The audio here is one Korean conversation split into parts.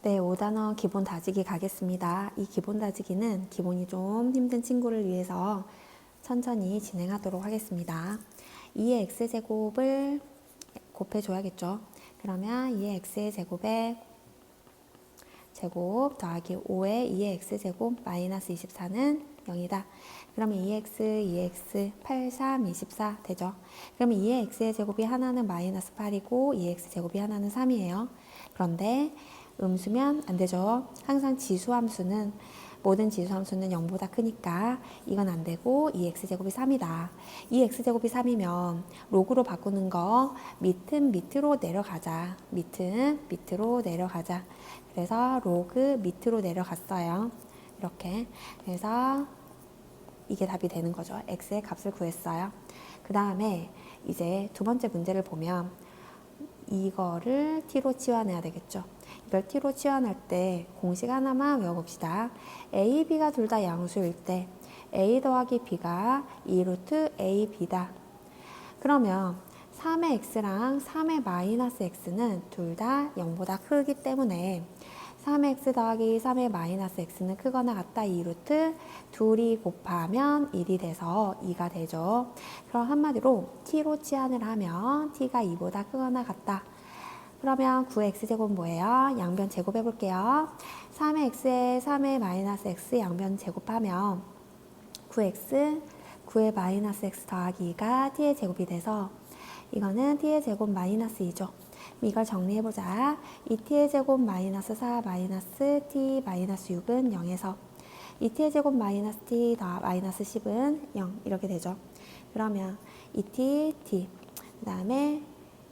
네, 5단원 기본 다지기 가겠습니다. 이 기본 다지기는 기본이 좀 힘든 친구를 위해서 천천히 진행하도록 하겠습니다. 2의 x제곱을 곱해줘야겠죠. 그러면 2의 x의 제곱 더하기 5의 2의 x제곱 마이너스 24는 0이다. 그러면 2x, 2x, 8, 3, 24 되죠. 그러면 2의 x의 제곱이 하나는 마이너스 8이고 2x 제곱이 하나는 3이에요. 그런데 음수면 안 되죠. 항상 지수함수는 모든 지수함수는 0보다 크니까 이건 안 되고 2x제곱이 3이다. 2x제곱이 3이면 로그로 바꾸는 거 밑은 밑으로 내려가자. 밑은 밑으로 내려가자. 그래서 로그 밑으로 내려갔어요. 이렇게. 그래서 이게 답이 되는 거죠. x의 값을 구했어요. 그 다음에 이제 두 번째 문제를 보면 이거를 t로 치환해야 되겠죠. 이걸 t로 치환할 때 공식 하나만 외워봅시다. a, b가 둘 다 양수일 때 a 더하기 b가 2루트 a, b다. 그러면 3의 x랑 3의 마이너스 x는 둘 다 0보다 크기 때문에 3의 x 더하기 3의 마이너스 x는 크거나 같다. 2루트 둘이 곱하면 1이 돼서 2가 되죠. 그럼 한마디로 t로 치환을 하면 t가 2보다 크거나 같다. 그러면 9의 x제곱은 뭐예요? 양변 제곱해 볼게요. 3의 x에 3의 마이너스 x 양변 제곱하면 9x, 9의 마이너스 x 더하기 2가 t의 제곱이 돼서 이거는 t의 제곱 마이너스 2죠. 이걸 정리해보자. 2t의 제곱 마이너스 4 마이너스 t 마이너스 6은 0에서 2t의 제곱 마이너스 t 더 마이너스 10은 0 이렇게 되죠. 그러면 2t, t 그 다음에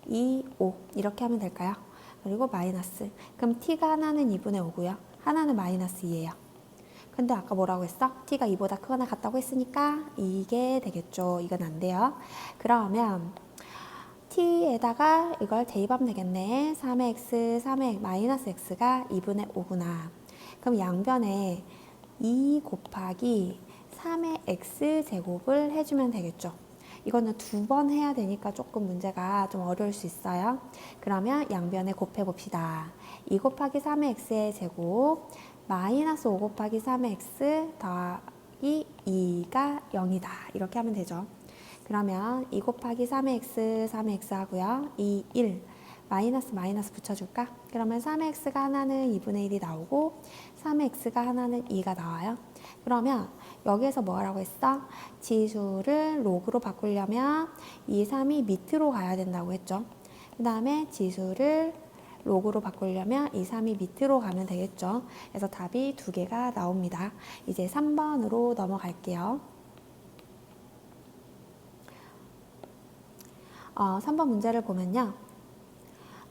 2, 5 이렇게 하면 될까요? 그리고 마이너스. 그럼 t가 하나는 2분의 5고요. 하나는 마이너스 2예요. 근데 아까 뭐라고 했어? t가 2보다 크거나 같다고 했으니까 이게 되겠죠. 이건 안 돼요. 그러면 t에다가 이걸 대입하면 되겠네. 3의 x, 3의 마이너스 x가 2분의 5구나. 그럼 양변에 2 곱하기 3의 x제곱을 해주면 되겠죠. 이거는 두 번 해야 되니까 조금 문제가 좀 어려울 수 있어요. 그러면 양변에 곱해봅시다. 2 곱하기 3의 x의 제곱 마이너스 5 곱하기 3의 x 더하기 2가 0이다. 이렇게 하면 되죠. 그러면 2 곱하기 3의 x, 3의 x 하고요. 2, 1, 마이너스 붙여줄까? 그러면 3의 x가 하나는 2분의 1이 나오고 3의 x가 하나는 2가 나와요. 그러면 여기에서 뭐 하라고 했어? 지수를 로그로 바꾸려면 2, 3이 밑으로 가야 된다고 했죠. 그 다음에 지수를 로그로 바꾸려면 2, 3이 밑으로 가면 되겠죠. 그래서 답이 두 개가 나옵니다. 이제 3번으로 넘어갈게요. 3번 문제를 보면요.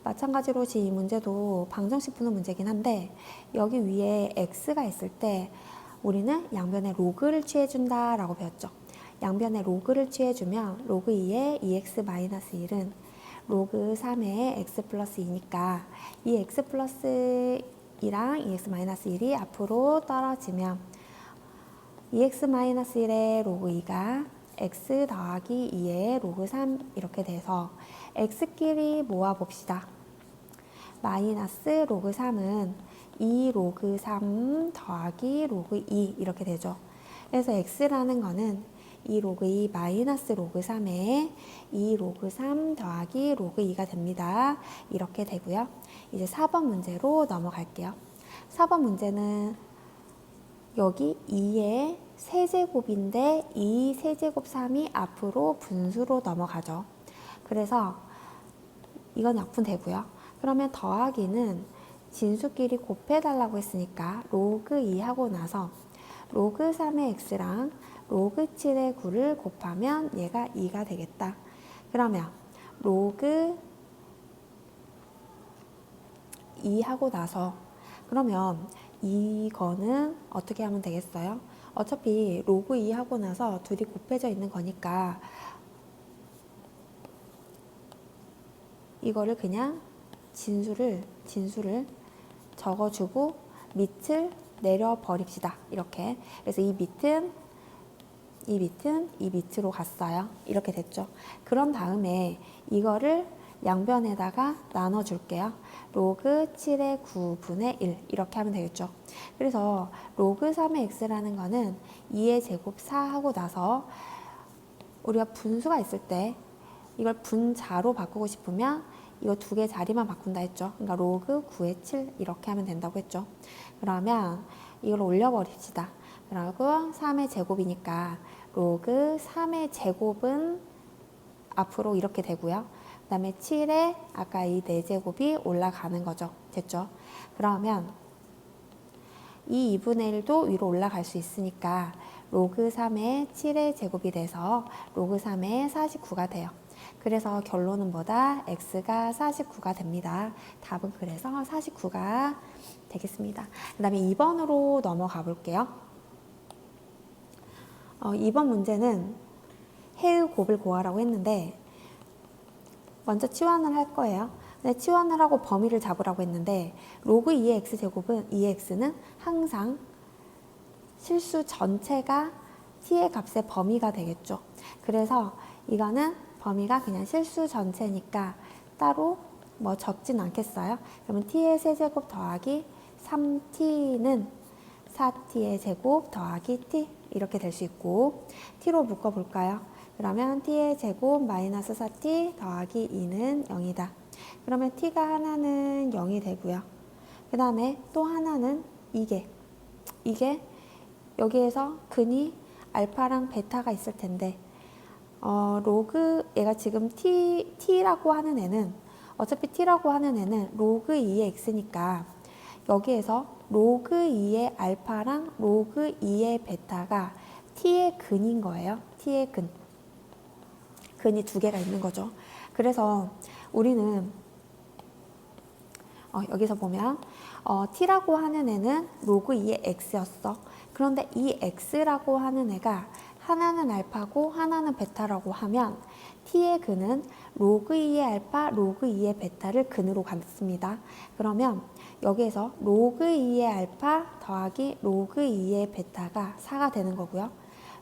마찬가지로 이 문제도 방정식 푸는 문제긴 한데 여기 위에 x가 있을 때 우리는 양변에 로그를 취해준다 라고 배웠죠. 양변에 로그를 취해주면 로그 2의 2x-1은 로그 3의 x 플러스 2니까 이 x 플러스 2랑 2x-1이 앞으로 떨어지면 2x-1의 로그 2가 x 더하기 2의 로그 3 이렇게 돼서 x끼리 모아봅시다. 마이너스 로그 3은 2 로그 3 더하기 로그 2 이렇게 되죠. 그래서 x라는 거는 2 로그 2 마이너스 로그 3에 2 로그 3 더하기 로그 2가 됩니다. 이렇게 되고요. 이제 4번 문제로 넘어갈게요. 4번 문제는 여기 2의 세제곱인데 2 세제곱 3이 앞으로 분수로 넘어가죠. 그래서 이건 약분되고요. 그러면 더하기는 진수끼리 곱해달라고 했으니까 로그 2 하고 나서 로그 3의 x랑 로그 7의 9를 곱하면 얘가 2가 되겠다. 그러면 로그 2 하고 나서 그러면 이거는 어떻게 하면 되겠어요? 어차피 로그 2 하고 나서 둘이 곱해져 있는 거니까 이거를 그냥 진수를 적어주고 밑을 내려버립시다. 이렇게. 그래서 이 밑은 이 밑으로 갔어요. 이렇게 됐죠. 그런 다음에 이거를 양변에다가 나눠줄게요. 로그 7의 9분의 1 이렇게 하면 되겠죠. 그래서 로그 3의 x라는 거는 2의 제곱 4 하고 나서 우리가 분수가 있을 때 이걸 분자로 바꾸고 싶으면 이거 두 개 자리만 바꾼다 했죠. 그러니까 로그 9의 7 이렇게 하면 된다고 했죠. 그러면 이걸 올려버립시다. 그리고 3의 제곱이니까 로그 3의 제곱은 앞으로 이렇게 되고요. 그 다음에 7에 아까 이 4제곱이 올라가는 거죠. 됐죠? 그러면 이 2분의 1도 위로 올라갈 수 있으니까 로그 3의 7의 제곱이 돼서 로그 3의 49가 돼요. 그래서 결론은 뭐다? x가 49가 됩니다. 답은 그래서 49가 되겠습니다. 그 다음에 2번으로 넘어가 볼게요. 2번 문제는 해의 곱을 구하라고 했는데 먼저 치환을 할 거예요. 근데 치환을 하고 범위를 잡으라고 했는데 로그 2의 x제곱은 2의 x는 항상 실수 전체가 t의 값의 범위가 되겠죠. 그래서 이거는 범위가 그냥 실수 전체니까 따로 뭐 적진 않겠어요. 그러면 t의 세제곱 더하기 3t는 4t의 제곱 더하기 t 이렇게 될 수 있고 t로 묶어볼까요? 그러면 t의 제곱 마이너스 4t 더하기 2는 0이다. 그러면 t가 하나는 0이 되고요. 그 다음에 또 하나는 이게 여기에서 근이 알파랑 베타가 있을 텐데 로그 얘가 지금 t라고 하는 애는 어차피 t라고 하는 애는 로그 2의 x니까 여기에서 로그 2의 알파랑 로그 2의 베타가 t의 근인 거예요. t의 근이 두 개가 있는 거죠. 그래서 우리는 여기서 보면 t라고 하는 애는 로그 2의 x였어. 그런데 이 x라고 하는 애가 하나는 알파고 하나는 베타라고 하면 t의 근은 로그 2의 알파, 로그 2의 베타를 근으로 갖습니다. 그러면 여기에서 로그 2의 알파 더하기 로그 2의 베타가 4가 되는 거고요.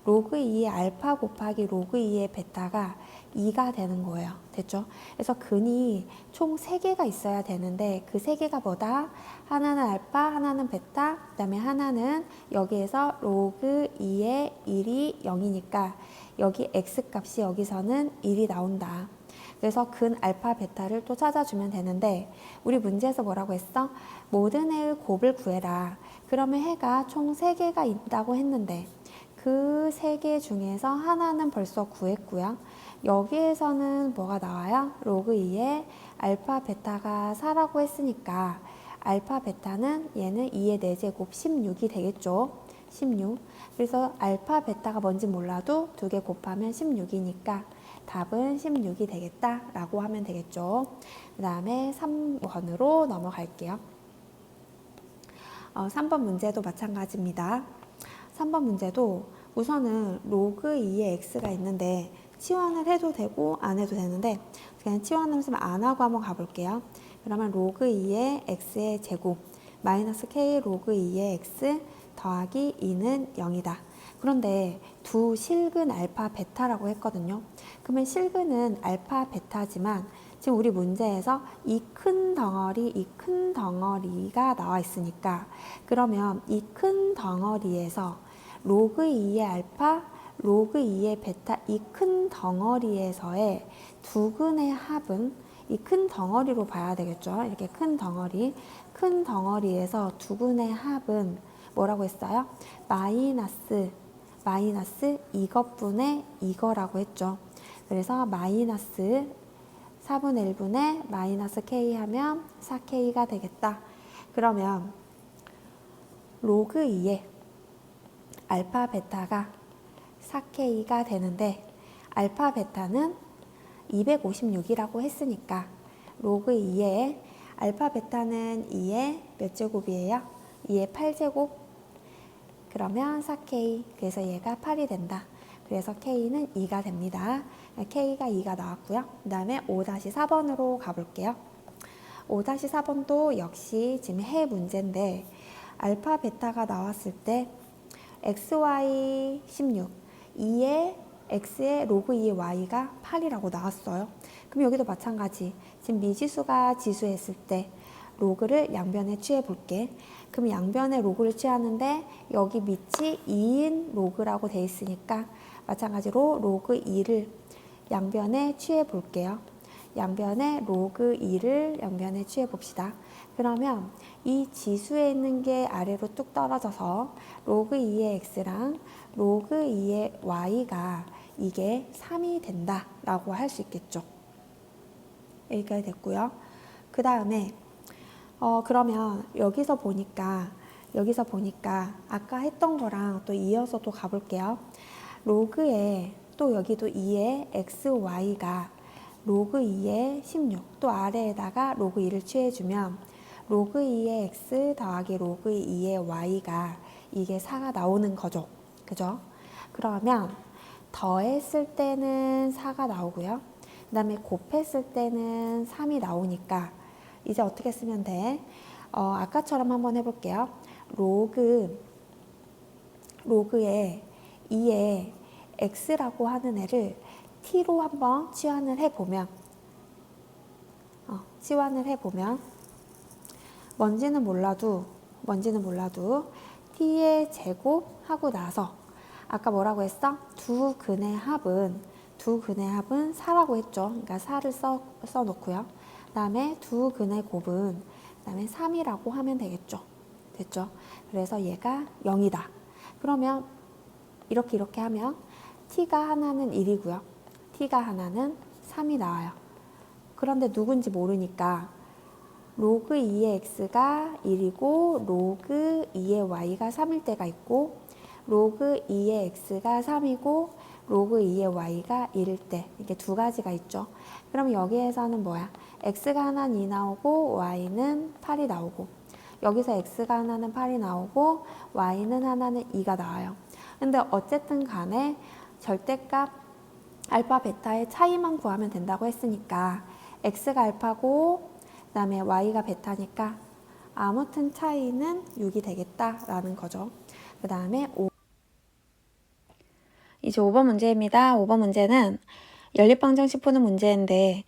로그 2의 알파 곱하기 로그 2의 베타가 2가 되는 거예요. 됐죠? 그래서 근이 총 3개가 있어야 되는데 그 3개가 뭐다? 하나는 알파, 하나는 베타, 그 다음에 하나는 여기에서 로그 2의 1이 0이니까 여기 x값이 여기서는 1이 나온다. 그래서 근 알파 베타를 또 찾아주면 되는데 우리 문제에서 뭐라고 했어? 모든 해의 곱을 구해라. 그러면 해가 총 3개가 있다고 했는데 그 3개 중에서 하나는 벌써 구했고요. 여기에서는 뭐가 나와요? 로그 2의 알파 베타가 4라고 했으니까 알파 베타는 얘는 2의 4제곱 16이 되겠죠. 16. 그래서 알파 베타가 뭔지 몰라도 2개 곱하면 16이니까 답은 16이 되겠다라고 하면 되겠죠. 그 다음에 3번으로 넘어갈게요. 3번 문제도 마찬가지입니다. 3번 문제도 우선은 로그 2의 x가 있는데 치환을 해도 되고 안 해도 되는데 그냥 치환을 안 하고 한번 가볼게요. 그러면 로그 2의 x의 제곱 마이너스 k 로그 2의 x 더하기 2는 0이다. 그런데 두 실근 알파 베타라고 했거든요. 그러면 실근은 알파 베타지만 지금 우리 문제에서 이 큰 덩어리가 나와 있으니까 그러면 이 큰 덩어리에서 로그 2의 알파, 로그 2의 베타 이 큰 덩어리에서의 두 근의 합은 이 큰 덩어리로 봐야 되겠죠. 이렇게 큰 덩어리에서 두 근의 합은 뭐라고 했어요? 마이너스 이것분의 이거라고 했죠. 그래서 마이너스 4분의 1분의 마이너스 k 하면 4k가 되겠다. 그러면 로그 2의 알파 베타가 4k가 되는데 알파 베타는 256이라고 했으니까 로그 2의 알파 베타는 2의 몇 제곱이에요? 2의 8제곱. 그러면 4k. 그래서 얘가 8이 된다. 그래서 k는 2가 됩니다. k가 2가 나왔고요. 그 다음에 5-4번으로 가볼게요. 5-4번도 역시 지금 해 문제인데 알파 베타가 나왔을 때 xy 16, 2의 x의 로그 2의 y가 8이라고 나왔어요. 그럼 여기도 마찬가지. 지금 미지수가 지수했을 때 로그를 양변에 취해 볼게. 그럼 양변에 로그를 취하는데 여기 밑이 2인 로그라고 돼 있으니까 마찬가지로 로그 2를 양변에 취해 볼게요. 양변에 로그 2를 양변에 취해 봅시다. 그러면 이 지수에 있는 게 아래로 뚝 떨어져서 로그 2의 x랑 로그 2의 y가 이게 3이 된다 라고 할 수 있겠죠. 여기까지 됐고요. 그 다음에 그러면 여기서 보니까 아까 했던 거랑 또 이어서 또 가볼게요. 로그에 또 여기도 2의 x, y가 로그 2의 16, 또 아래에다가 로그 2를 취해주면 로그 2의 x 더하기 로그 2의 y가 이게 4가 나오는 거죠. 그죠? 그러면 더했을 때는 4가 나오고요. 그 다음에 곱했을 때는 3이 나오니까 이제 어떻게 쓰면 돼? 아까처럼 한번 해볼게요. 로그에 2의 x라고 하는 애를 t로 한번 치환을 해보면 뭔지는 몰라도 t의 제곱하고 나서 아까 뭐라고 했어? 두 근의 합은 4라고 했죠. 그러니까 4를 써놓고요. 그 다음에 두 근의 곱은 그 다음에 3이라고 하면 되겠죠. 됐죠? 그래서 얘가 0이다. 그러면 이렇게 하면 t가 하나는 1이고요. t가 하나는 3이 나와요. 그런데 누군지 모르니까 로그 2의 x가 1이고 로그 2의 y가 3일 때가 있고 로그 2의 x가 3이고 로그 2의 y가 1일 때 이렇게 두 가지가 있죠. 그럼 여기에서는 뭐야? x가 하나는 2 나오고 y는 8이 나오고 여기서 x가 하나는 8이 나오고 y는 하나는 2가 나와요. 근데 어쨌든 간에 절대값 알파 베타의 차이만 구하면 된다고 했으니까 x가 알파고 그 다음에 y가 베타니까 아무튼 차이는 6이 되겠다라는 거죠. 그 다음에 이제 5번 문제입니다. 5번 문제는 연립방정식 푸는 문제인데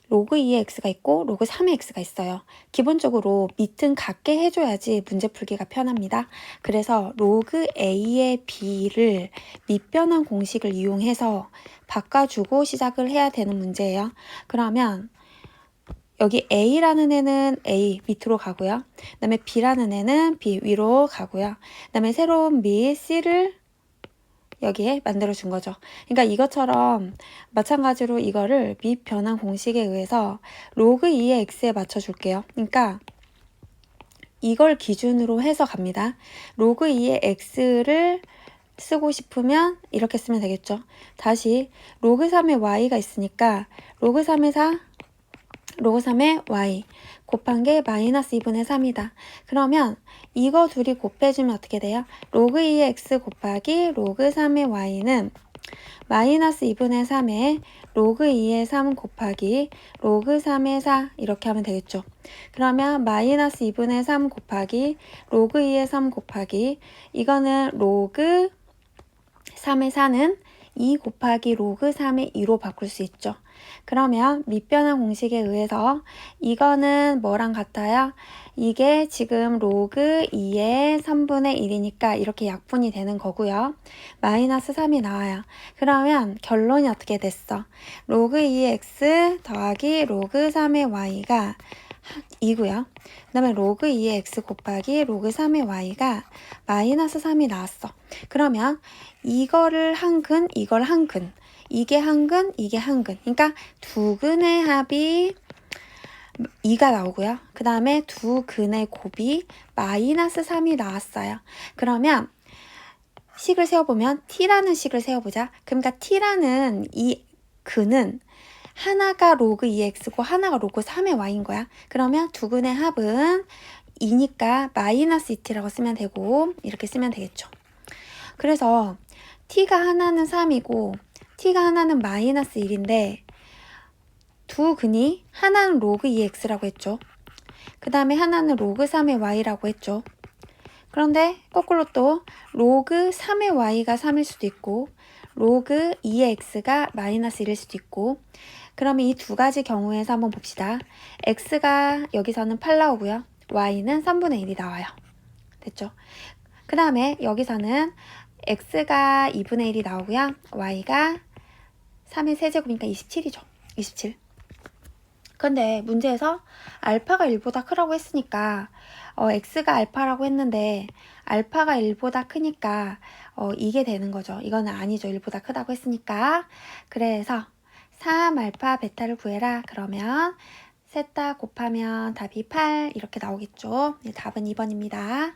로그 2의 x가 있고 로그 3의 x가 있어요. 기본적으로 밑은 같게 해줘야지 문제 풀기가 편합니다. 그래서 로그 a의 b를 밑변환 공식을 이용해서 바꿔주고 시작을 해야 되는 문제예요. 그러면 여기 a라는 애는 a 밑으로 가고요. 그 다음에 b라는 애는 b 위로 가고요. 그 다음에 새로운 밑 c를 여기에 만들어준 거죠. 그러니까 이것처럼 마찬가지로 이거를 밑 변환 공식에 의해서 로그 2의 x에 맞춰줄게요. 그러니까 이걸 기준으로 해서 갑니다. 로그 2의 x를 쓰고 싶으면 이렇게 쓰면 되겠죠. 다시 로그 3의 y가 있으니까 로그 3의 4, 로그 3의 y 곱한 게 마이너스 2분의 3이다. 그러면 이거 둘이 곱해주면 어떻게 돼요? 로그 2의 x 곱하기 로그 3의 y는 마이너스 2분의 3에 로그 2의 3 곱하기 로그 3의 4 이렇게 하면 되겠죠. 그러면 마이너스 2분의 3 곱하기 로그 2의 3 곱하기 이거는 로그 3의 4는 2 곱하기 로그 3의 2로 바꿀 수 있죠. 그러면 밑변환 공식에 의해서 이거는 뭐랑 같아요? 이게 지금 로그 2의 3분의 1이니까 이렇게 약분이 되는 거고요. 마이너스 3이 나와요. 그러면 결론이 어떻게 됐어? 로그 2의 x 더하기 로그 3의 y가 2고요. 그 다음에 로그 2의 x 곱하기 로그 3의 y가 마이너스 3이 나왔어. 그러면 이거를 한 근, 이걸 한 근. 이게 한 근, 이게 한 근. 그러니까 두 근의 합이 2가 나오고요. 그 다음에 두 근의 곱이 마이너스 3이 나왔어요. 그러면 식을 세워보면 t라는 식을 세워보자. 그러니까 t라는 이 근은 하나가 로그 2x고 하나가 로그 3의 y인 거야. 그러면 두 근의 합은 2니까 마이너스 2t라고 쓰면 되고 이렇게 쓰면 되겠죠. 그래서 t가 하나는 3이고 t가 하나는 마이너스 1인데 두 근이 하나는 로그 2x라고 했죠. 그 다음에 하나는 로그 3의 y라고 했죠. 그런데 거꾸로 또 로그 3의 y가 3일 수도 있고 로그 2의 x가 마이너스 1일 수도 있고, 그러면 이 두 가지 경우에서 한번 봅시다. x가 여기서는 8 나오고요. y는 3분의 1이 나와요. 됐죠? 그 다음에 여기서는 x가 2분의 1이 나오고요. y가 3의 세제곱이니까 27이죠. 27. 근데 문제에서 알파가 1보다 크라고 했으니까 x가 알파라고 했는데 알파가 1보다 크니까 이게 되는 거죠. 이거는 아니죠. 1보다 크다고 했으니까. 그래서 3알파 베타를 구해라. 그러면 셋 다 곱하면 답이 8 이렇게 나오겠죠. 답은 2번입니다.